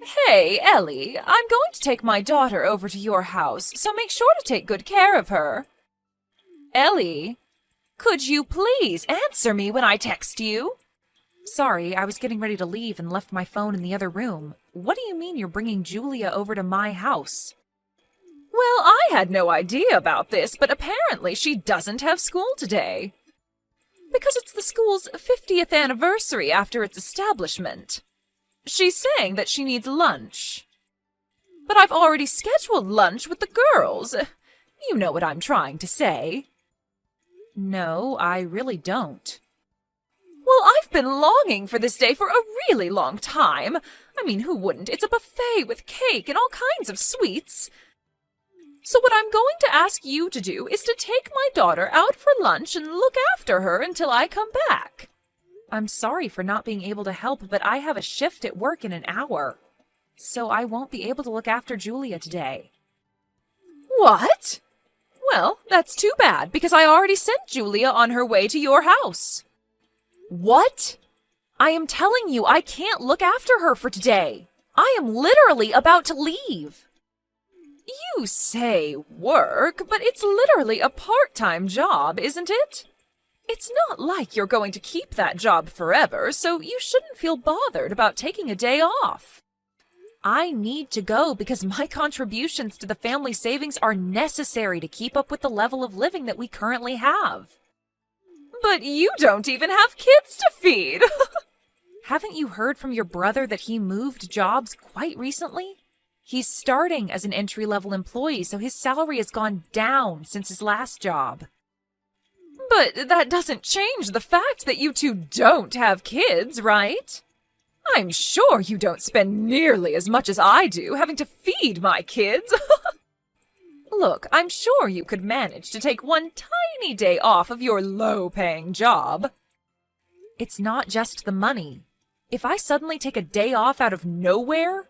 Hey, Ellie, I'm going to take my daughter over to your house, so make sure to take good care of her. Ellie, could you please answer me when I text you? Sorry, I was getting ready to leave and left my phone in the other room. What do you mean you're bringing Julia over to my house? Well, I had no idea about this, but apparently she doesn't have school today. Because it's the school's 50th anniversary after its establishment. She's saying that she needs lunch. But I've already scheduled lunch with the girls. You know what I'm trying to say. No, I really don't. Well, I've been longing for this day for a really long time. I mean, who wouldn't? It's a buffet with cake and all kinds of sweets. So what I'm going to ask you to do is to take my daughter out for lunch and look after her until I come back. I'm sorry for not being able to help, but I have a shift at work in an hour. So I won't be able to look after Julia today. What? Well, that's too bad, because I already sent Julia on her way to your house. What? I am telling you, I can't look after her for today. I am literally about to leave. You say work, but it's literally a part-time job, isn't it? It's not like you're going to keep that job forever, so you shouldn't feel bothered about taking a day off. I need to go because my contributions to the family savings are necessary to keep up with the level of living that we currently have. But you don't even have kids to feed! Haven't you heard from your brother that he moved jobs quite recently? He's starting as an entry-level employee, so his salary has gone down since his last job. But that doesn't change the fact that you two don't have kids, right? I'm sure you don't spend nearly as much as I do having to feed my kids. Look, I'm sure you could manage to take one tiny day off of your low-paying job. It's not just the money. If I suddenly take a day off out of nowhere,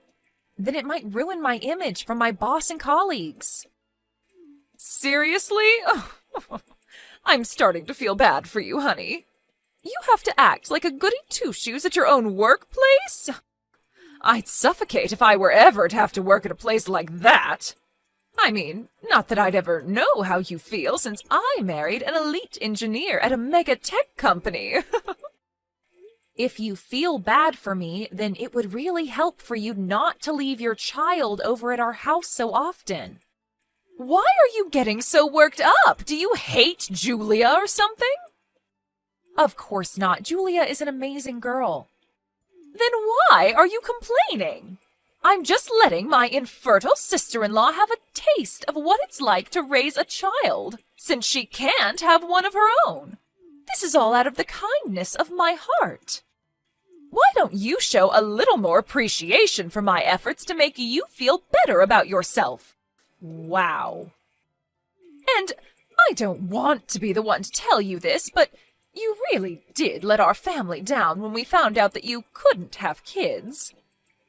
then it might ruin my image from my boss and colleagues. Seriously? I'm starting to feel bad for you, honey. You have to act like a goody-two-shoes at your own workplace? I'd suffocate if I were ever to have to work at a place like that. I mean, not that I'd ever know how you feel since I married an elite engineer at a mega tech company. If you feel bad for me, then it would really help for you not to leave your child over at our house so often. Why are you getting so worked up? Do you hate Julia or something? Of course not. Julia is an amazing girl. Then why are you complaining? I'm just letting my infertile sister-in-law have a taste of what it's like to raise a child, since she can't have one of her own. This is all out of the kindness of my heart. Why don't you show a little more appreciation for my efforts to make you feel better about yourself? Wow. And I don't want to be the one to tell you this, but you really did let our family down when we found out that you couldn't have kids.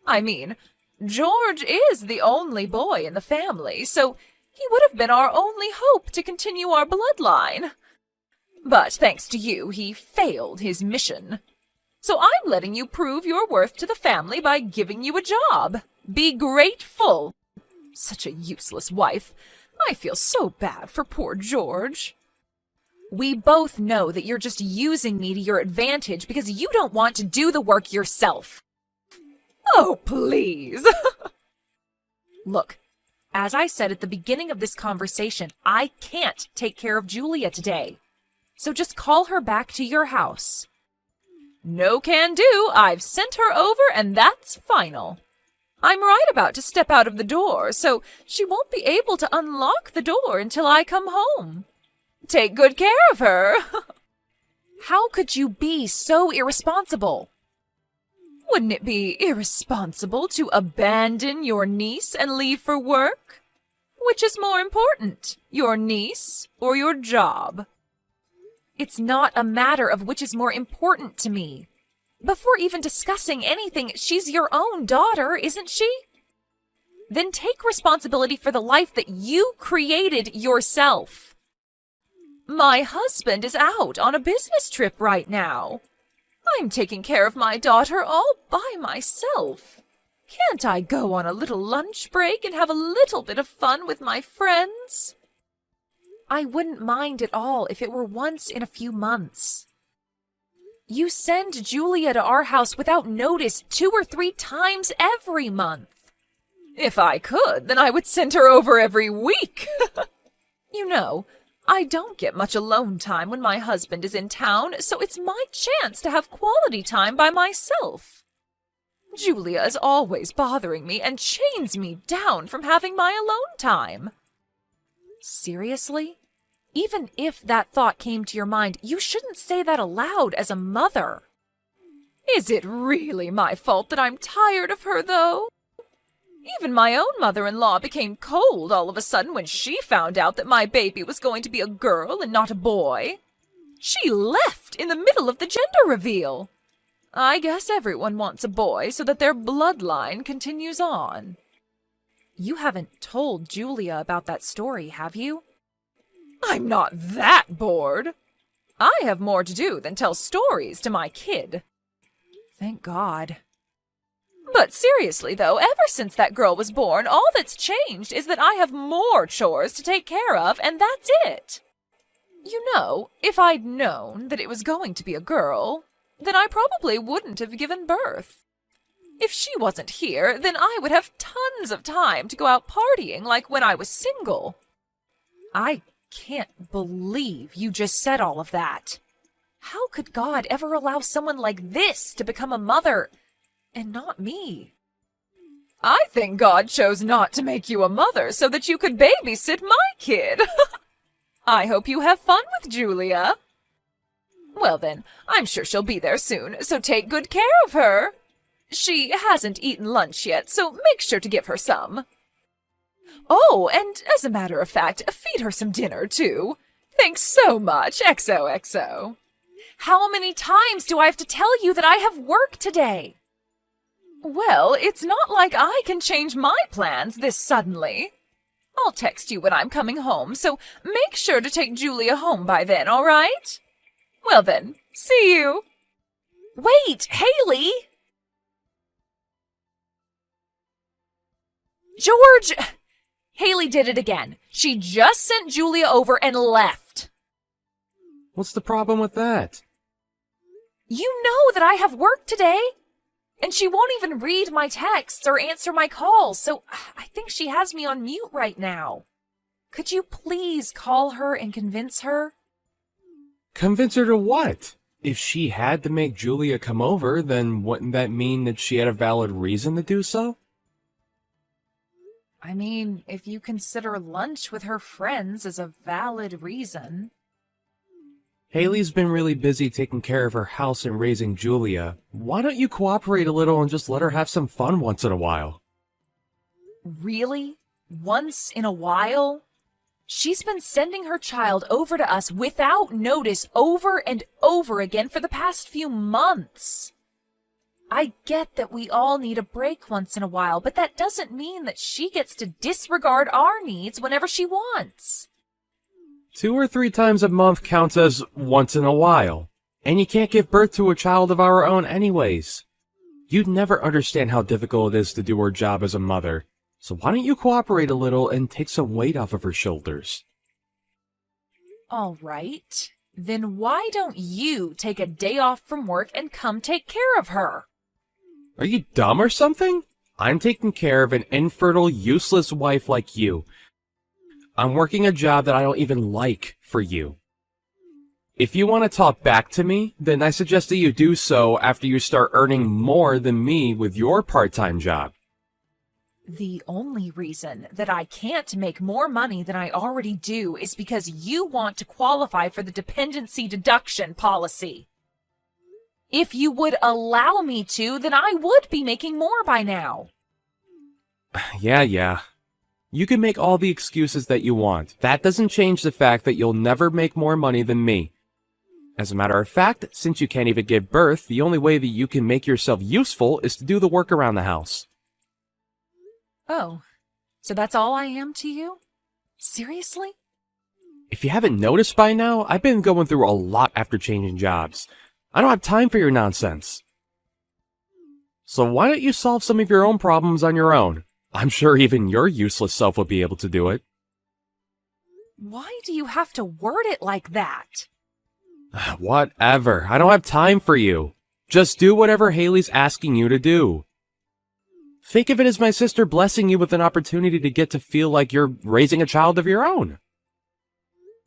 I mean, George is the only boy in the family, so he would have been our only hope to continue our bloodline. But thanks to you, he failed his mission. So I'm letting you prove your worth to the family by giving you a job. Be grateful. Such a useless wife. I feel so bad for poor George. We both know that you're just using me to your advantage because you don't want to do the work yourself. Oh, please. Look, as I said at the beginning of this conversation, I can't take care of Julia today. So just call her back to your house. No can do. I've sent her over and that's final. I'm right about to step out of the door, so she won't be able to unlock the door until I come home. Take good care of her. How could you be so irresponsible? Wouldn't it be irresponsible to abandon your niece and leave for work? Which is more important, your niece or your job? It's not a matter of which is more important to me. Before even discussing anything, she's your own daughter, isn't she? Then take responsibility for the life that you created yourself. My husband is out on a business trip right now. I'm taking care of my daughter all by myself. Can't I go on a little lunch break and have a little bit of fun with my friends? I wouldn't mind at all if it were once in a few months. You send Julia to our house without notice 2 or 3 times every month. If I could, then I would send her over every week. You know, I don't get much alone time when my husband is in town, so it's my chance to have quality time by myself. Julia is always bothering me and chains me down from having my alone time. Seriously? Even if that thought came to your mind, you shouldn't say that aloud as a mother. Is it really my fault that I'm tired of her, though? Even my own mother-in-law became cold all of a sudden when she found out that my baby was going to be a girl and not a boy. She left in the middle of the gender reveal. I guess everyone wants a boy so that their bloodline continues on. You haven't told Julia about that story, have you? I'm not that bored. I have more to do than tell stories to my kid. Thank God. But seriously, though, ever since that girl was born, all that's changed is that I have more chores to take care of, and that's it. You know, if I'd known that it was going to be a girl, then I probably wouldn't have given birth. If she wasn't here, then I would have tons of time to go out partying like when I was single. I can't believe you just said all of that. How could God ever allow someone like this to become a mother, and not me? I think God chose not to make you a mother so that you could babysit my kid. I hope you have fun with Julia. Well then, I'm sure she'll be there soon, so take good care of her. She hasn't eaten lunch yet, so make sure to give her some. Oh, and as a matter of fact, feed her some dinner, too. Thanks so much, XOXO. How many times do I have to tell you that I have work today? Well, it's not like I can change my plans this suddenly. I'll text you when I'm coming home, so make sure to take Julia home by then, all right? Well then, see you. Wait, Haley! George! Haley did it again. She just sent Julia over and left. What's the problem with that? You know that I have work today. And she won't even read my texts or answer my calls, so I think she has me on mute right now. Could you please call her and convince her? Convince her to what? If she had to make Julia come over, then wouldn't that mean that she had a valid reason to do so? I mean, if you consider lunch with her friends as a valid reason. Haley's been really busy taking care of her house and raising Julia. Why don't you cooperate a little and just let her have some fun once in a while? Really? Once in a while? She's been sending her child over to us without notice over and over again for the past few months. I get that we all need a break once in a while, but that doesn't mean that she gets to disregard our needs whenever she wants. 2 or 3 times a month counts as once in a while. And you can't give birth to a child of our own anyways. You'd never understand how difficult it is to do her job as a mother. So why don't you cooperate a little and take some weight off of her shoulders? All right. Then why don't you take a day off from work and come take care of her? Are you dumb or something? I'm taking care of an infertile, useless wife like you. I'm working a job that I don't even like for you. If you want to talk back to me, then I suggest that you do so after you start earning more than me with your part-time job. The only reason that I can't make more money than I already do is because you want to qualify for the dependency deduction policy. If you would allow me to, then I would be making more by now. Yeah. You can make all the excuses that you want. That doesn't change the fact that you'll never make more money than me. As a matter of fact, since you can't even give birth, the only way that you can make yourself useful is to do the work around the house. Oh, so that's all I am to you? Seriously? If you haven't noticed by now, I've been going through a lot after changing jobs. I don't have time for your nonsense. So why don't you solve some of your own problems on your own? I'm sure even your useless self would be able to do it. Why do you have to word it like that? Whatever. I don't have time for you. Just do whatever Haley's asking you to do. Think of it as my sister blessing you with an opportunity to get to feel like you're raising a child of your own.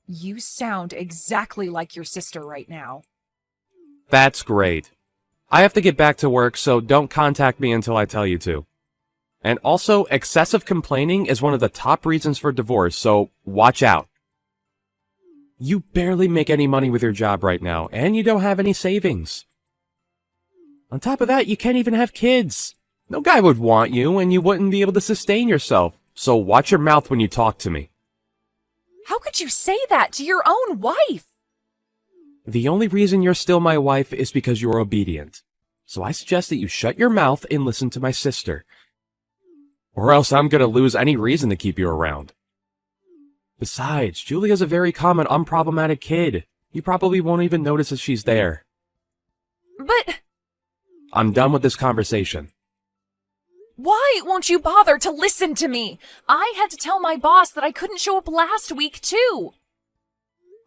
You sound exactly like your sister right now. That's great. I have to get back to work, so don't contact me until I tell you to. And also, excessive complaining is one of the top reasons for divorce, so watch out. You barely make any money with your job right now, and you don't have any savings. On top of that, you can't even have kids. No guy would want you, and you wouldn't be able to sustain yourself, so watch your mouth when you talk to me. How could you say that to your own wife? The only reason you're still my wife is because you're obedient. So I suggest that you shut your mouth and listen to my sister. Or else I'm gonna lose any reason to keep you around. Besides, Julia's a very common, unproblematic kid. You probably won't even notice that she's there. But... I'm done with this conversation. Why won't you bother to listen to me? I had to tell my boss that I couldn't show up last week, too.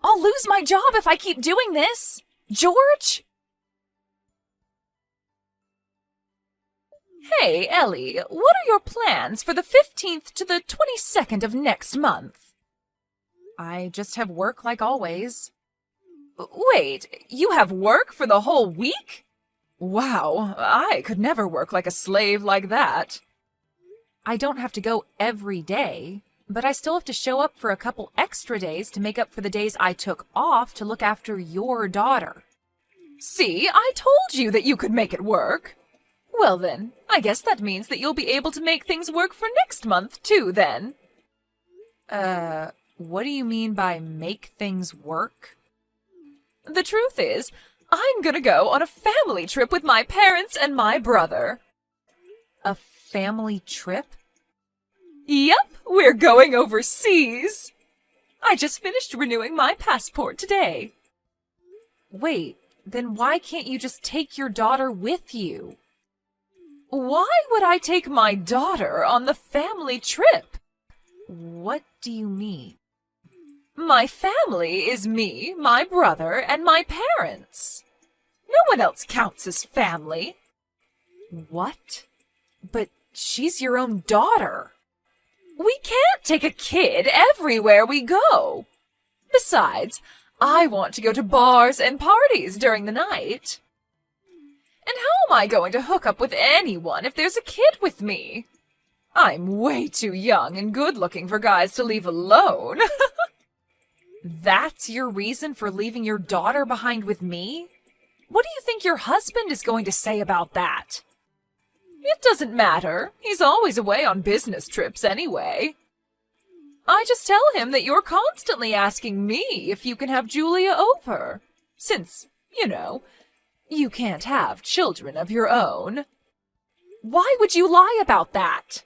I'll lose my job if I keep doing this. George? Hey, Ellie, what are your plans for the 15th to the 22nd of next month? I just have work like always. Wait, you have work for the whole week? Wow, I could never work like a slave like that. I don't have to go every day, but I still have to show up for a couple extra days to make up for the days I took off to look after your daughter. See, I told you that you could make it work. Well then, I guess that means that you'll be able to make things work for next month too, then. What do you mean by make things work? The truth is, I'm gonna go on a family trip with my parents and my brother. A family trip? Yep, we're going overseas. I just finished renewing my passport today. Wait, then why can't you just take your daughter with you? Why would I take my daughter on the family trip? What do you mean? My family is me, my brother, and my parents. No one else counts as family. What? But she's your own daughter. We can't take a kid everywhere we go. Besides, I want to go to bars and parties during the night. And how am I going to hook up with anyone if there's a kid with me? I'm way too young and good-looking for guys to leave alone. That's your reason for leaving your daughter behind with me? What do you think your husband is going to say about that? It doesn't matter. He's always away on business trips anyway. I just tell him that you're constantly asking me if you can have Julia over. Since, you can't have children of your own. Why would you lie about that?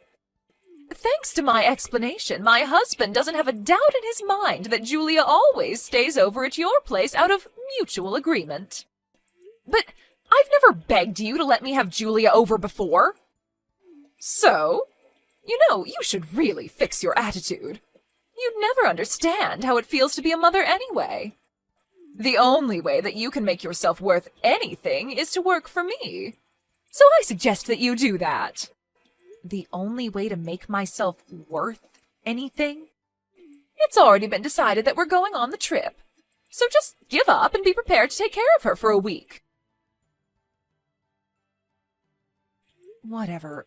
Thanks to my explanation, my husband doesn't have a doubt in his mind that Julia always stays over at your place out of mutual agreement. But I've never begged you to let me have Julia over before. So, you should really fix your attitude. You'd never understand how it feels to be a mother anyway. The only way that you can make yourself worth anything is to work for me. So I suggest that you do that. The only way to make myself worth anything? It's already been decided that we're going on the trip. So just give up and be prepared to take care of her for a week. Whatever.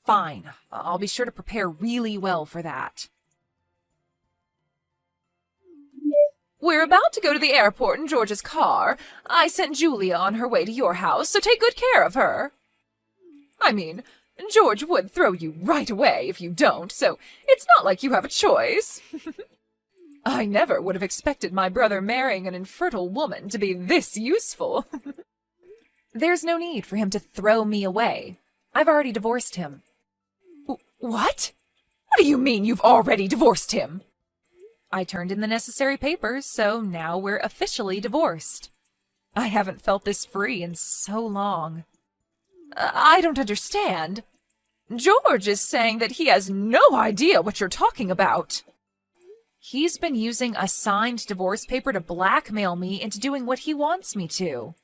Fine. I'll be sure to prepare really well for that. We're about to go to the airport in George's car. I sent Julia on her way to your house, so take good care of her. I mean, George would throw you right away if you don't, so it's not like you have a choice. I never would have expected my brother marrying an infertile woman to be this useful. There's no need for him to throw me away. I've already divorced him. What? What do you mean you've already divorced him? I turned in the necessary papers, so now we're officially divorced. I haven't felt this free in so long. I don't understand. George is saying that he has no idea what you're talking about. He's been using a signed divorce paper to blackmail me into doing what he wants me to.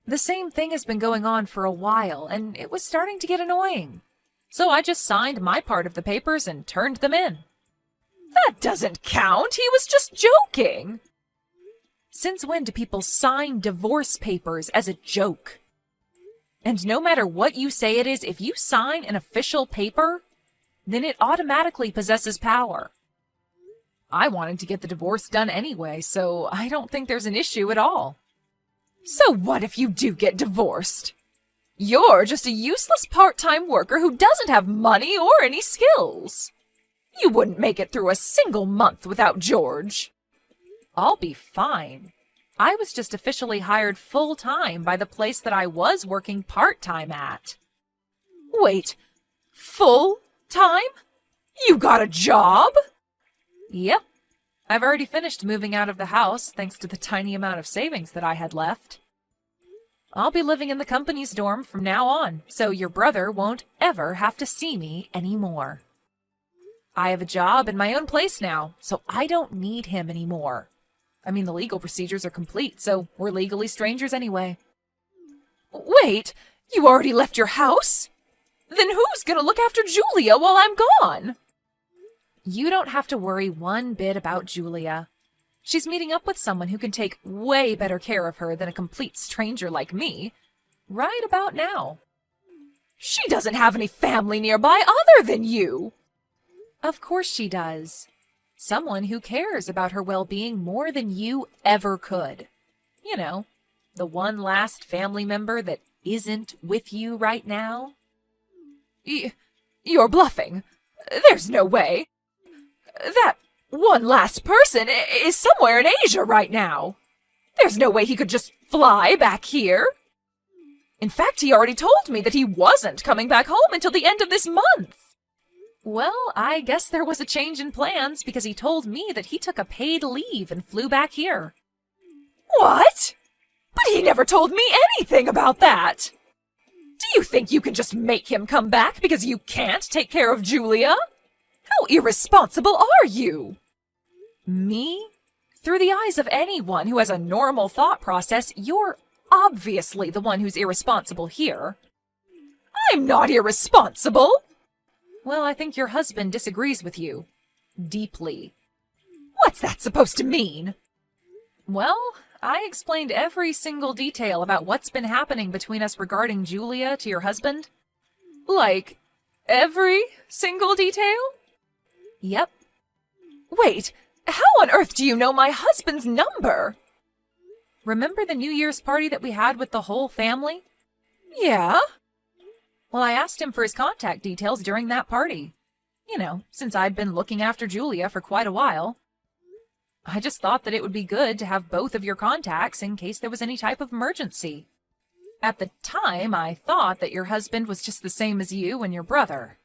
The same thing has been going on for a while, and it was starting to get annoying. So I just signed my part of the papers and turned them in. That doesn't count. He was just joking. Since when do people sign divorce papers as a joke? And no matter what you say it is, if you sign an official paper, then it automatically possesses power. I wanted to get the divorce done anyway, so I don't think there's an issue at all. So what if you do get divorced? You're just a useless part-time worker who doesn't have money or any skills. You wouldn't make it through a single month without George. I'll be fine. I was just officially hired full-time by the place that I was working part-time at. Wait, full-time? You got a job? Yep. I've already finished moving out of the house thanks to the tiny amount of savings that I had left. I'll be living in the company's dorm from now on, so your brother won't ever have to see me anymore. I have a job in my own place now, so I don't need him anymore. I mean, the legal procedures are complete, so we're legally strangers anyway. Wait, you already left your house? Then who's gonna look after Julia while I'm gone? You don't have to worry one bit about Julia. She's meeting up with someone who can take way better care of her than a complete stranger like me, right about now. She doesn't have any family nearby other than you. Of course she does. Someone who cares about her well-being more than you ever could. You know, the one last family member that isn't with you right now. You're bluffing. There's no way. That one last person is somewhere in Asia right now. There's no way he could just fly back here. In fact, he already told me that he wasn't coming back home until the end of this month. Well, I guess there was a change in plans because he told me that he took a paid leave and flew back here. What? But he never told me anything about that. Do you think you can just make him come back because you can't take care of Julia? How irresponsible are you? Me? Through the eyes of anyone who has a normal thought process, you're obviously the one who's irresponsible here. I'm not irresponsible. Well, I think your husband disagrees with you. Deeply. What's that supposed to mean? Well, I explained every single detail about what's been happening between us regarding Julia to your husband. Like, every single detail? Yep. Wait, how on earth do you know my husband's number? Remember the New Year's party that we had with the whole family? Yeah. Well, I asked him for his contact details during that party. You know, since I'd been looking after Julia for quite a while. I just thought that it would be good to have both of your contacts in case there was any type of emergency. At the time, I thought that your husband was just the same as you and your brother.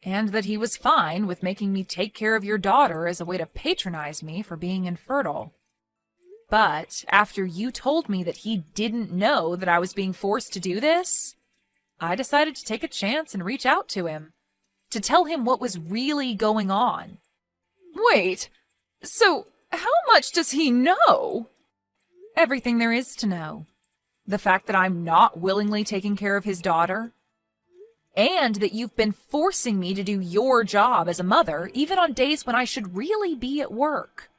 And that he was fine with making me take care of your daughter as a way to patronize me for being infertile. But after you told me that he didn't know that I was being forced to do this, I decided to take a chance and reach out to him, to tell him what was really going on. Wait, so how much does he know? Everything there is to know. The fact that I'm not willingly taking care of his daughter, and that you've been forcing me to do your job as a mother, even on days when I should really be at work.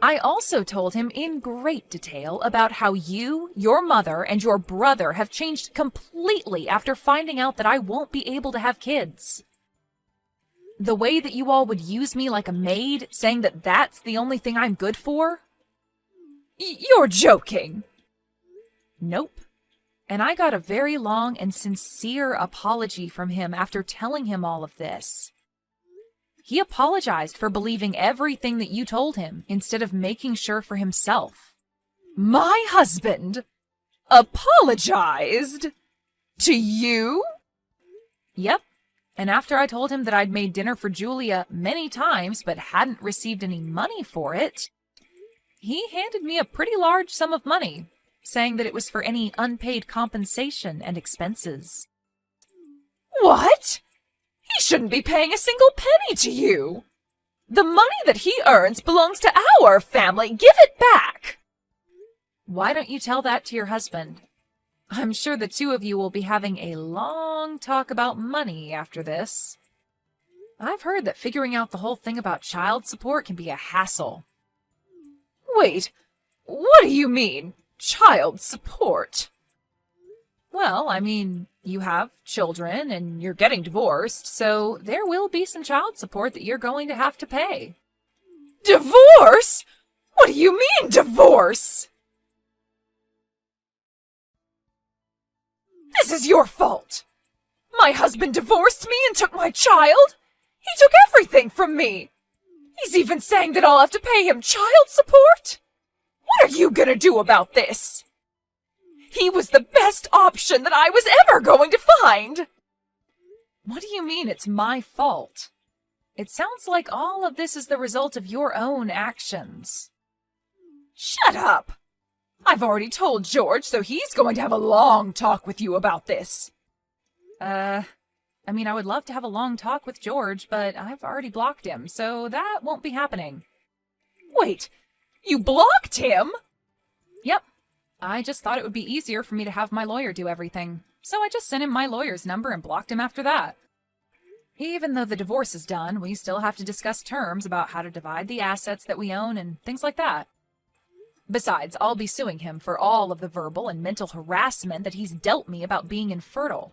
I also told him in great detail about how you, your mother, and your brother have changed completely after finding out that I won't be able to have kids. The way that you all would use me like a maid, saying that that's the only thing I'm good for? You're joking. Nope. And I got a very long and sincere apology from him after telling him all of this. He apologized for believing everything that you told him instead of making sure for himself. My husband apologized to you? Yep. And after I told him that I'd made dinner for Julia many times but hadn't received any money for it, he handed me a pretty large sum of money, saying that it was for any unpaid compensation and expenses. What? He shouldn't be paying a single penny to you. The money that he earns belongs to our family. Give it back. Why don't you tell that to your husband? I'm sure the two of you will be having a long talk about money after this. I've heard that figuring out the whole thing about child support can be a hassle. Wait, what do you mean, child support? Well, I mean, you have children and you're getting divorced, so there will be some child support that you're going to have to pay. Divorce? What do you mean, divorce? This is your fault. My husband divorced me and took my child. He took everything from me. He's even saying that I'll have to pay him child support. What are you gonna do about this? He was the best option that I was ever going to find. What do you mean it's my fault? It sounds like all of this is the result of your own actions. Shut up. I've already told George, so he's going to have a long talk with you about this. I would love to have a long talk with George, but I've already blocked him, so that won't be happening. Wait, you blocked him? Yep. I just thought it would be easier for me to have my lawyer do everything, so I just sent him my lawyer's number and blocked him after that. Even though the divorce is done, we still have to discuss terms about how to divide the assets that we own and things like that. Besides, I'll be suing him for all of the verbal and mental harassment that he's dealt me about being infertile.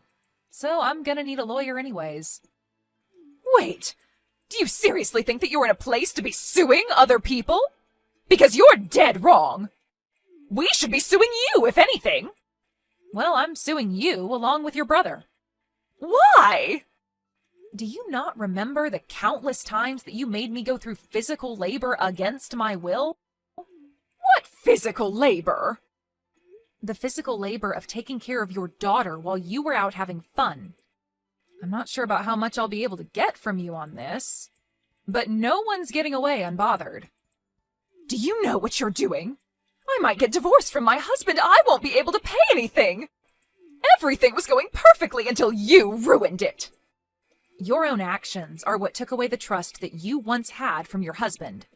So I'm gonna need a lawyer anyways. Wait, do you seriously think that you're in a place to be suing other people? Because you're dead wrong. We should be suing you, if anything. Well, I'm suing you along with your brother. Why? Do you not remember the countless times that you made me go through physical labor against my will? What physical labor? The physical labor of taking care of your daughter while you were out having fun. I'm not sure about how much I'll be able to get from you on this, but no one's getting away unbothered. Do you know what you're doing? I might get divorced from my husband. I won't be able to pay anything. Everything was going perfectly until you ruined it. Your own actions are what took away the trust that you once had from your husband.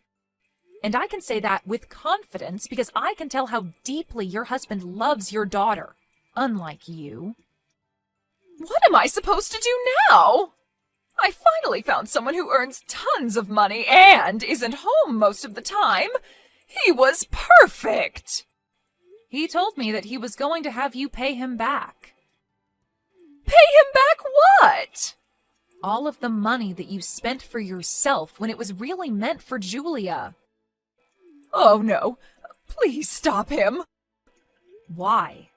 And I can say that with confidence because I can tell how deeply your husband loves your daughter, unlike you. What am I supposed to do now? I finally found someone who earns tons of money and isn't home most of the time. He was perfect. He told me that he was going to have you pay him back. Pay him back what? All of the money that you spent for yourself when it was really meant for Julia. Oh no, please stop him. Why?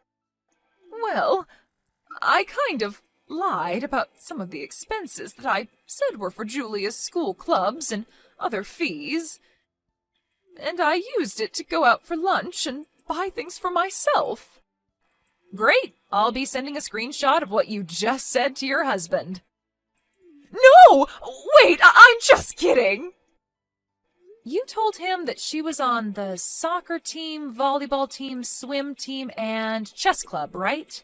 Well, I kind of lied about some of the expenses that I said were for Julia's school clubs and other fees. And I used it to go out for lunch and buy things for myself. Great! I'll be sending a screenshot of what you just said to your husband. No! Wait, I'm just kidding! You told him that she was on the soccer team, volleyball team, swim team, and chess club, right?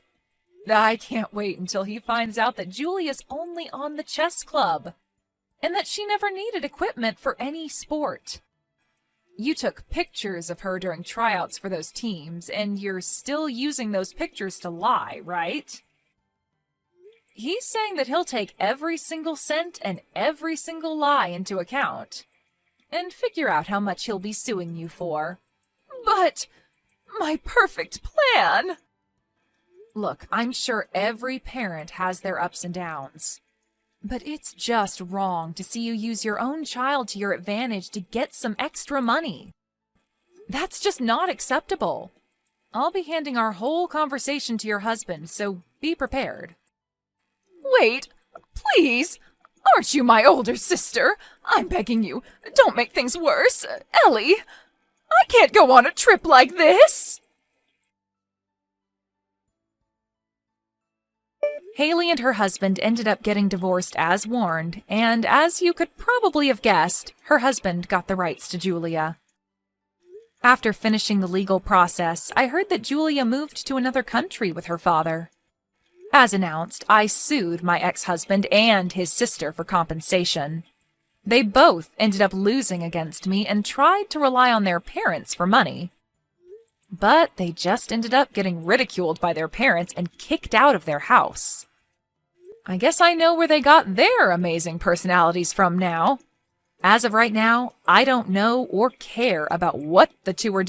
I can't wait until he finds out that Julia's only on the chess club, and that she never needed equipment for any sport. You took pictures of her during tryouts for those teams, and you're still using those pictures to lie, right? He's saying that he'll take every single cent and every single lie into account, and figure out how much he'll be suing you for. But my perfect plan! Look, I'm sure every parent has their ups and downs. But it's just wrong to see you use your own child to your advantage to get some extra money. That's just not acceptable. I'll be handing our whole conversation to your husband, so be prepared. Wait, please! Aren't you my older sister? I'm begging you, don't make things worse. Ellie, I can't go on a trip like this! Haley and her husband ended up getting divorced as warned, and as you could probably have guessed, her husband got the rights to Julia. After finishing the legal process, I heard that Julia moved to another country with her father. As announced, I sued my ex-husband and his sister for compensation. They both ended up losing against me and tried to rely on their parents for money. But they just ended up getting ridiculed by their parents and kicked out of their house. I guess I know where they got their amazing personalities from now. As of right now, I don't know or care about what the two are doing.